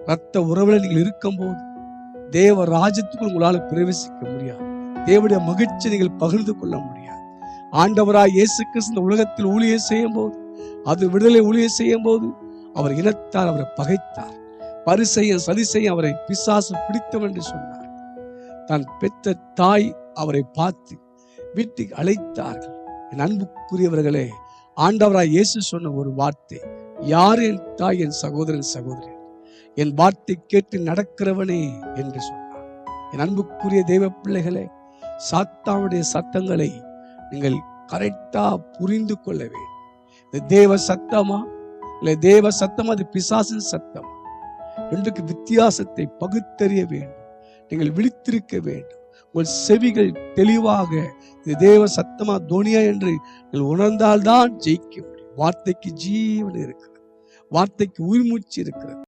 ரத்த உறவுல நீங்கள் இருக்கும் போது தேவ ராஜ்யத்துக்குள் உங்களால் பிரவேசிக்க முடியாது. தேவனுடைய மகிழ்ச்சி நீங்கள் பகிர்ந்து கொள்ள முடியாது. ஆண்டவராய் இயேசு கிறிஸ்து இந்த உலகத்தில் ஊழியம் செய்யும் போது, அது விடுதலை ஊழியம் செய்யும் போது அவர் இனத்தார் அவரை பகைத்தார். பரிசேயன் சதுசேயன் அவரை பிசாசு பிடித்தவன் என்று சொன்னார். தான் பெற்ற தாய் அவரை பார்த்து வீட்டுக்கு அழைத்தார்கள். என் அன்புக்குரியவர்களே, ஆண்டவராய் இயேசு சொன்ன ஒரு வார்த்தை, யார் என் தாய், என் சகோதரன் சகோதரி, என் வார்த்தை கேட்டு நடக்கிறவனே என்று சொன்னார். என் அன்புக்குரிய தெய்வ பிள்ளைகளே, சாத்தானுடைய சத்தங்களை நீங்கள் கரெக்டா புரிந்து கொள்ள வேண்டும். இது தேவ சத்தமா இல்லை தேவ சத்தமா, அது பிசாசின் சத்தமா? ரெண்டுக்கு வித்தியாசத்தை பகுத்தறிய வேண்டும். நீங்கள் விழித்திருக்க வேண்டும். உங்கள் செவிகள் தெளிவாக இது தேவ சத்தமா தோனியா என்று உணர்ந்தால்தான் ஜெயிக்க முடியும். வார்த்தைக்கு ஜீவன் இருக்கிறது, வார்த்தைக்கு உயிர்மூச்சு இருக்கிறது.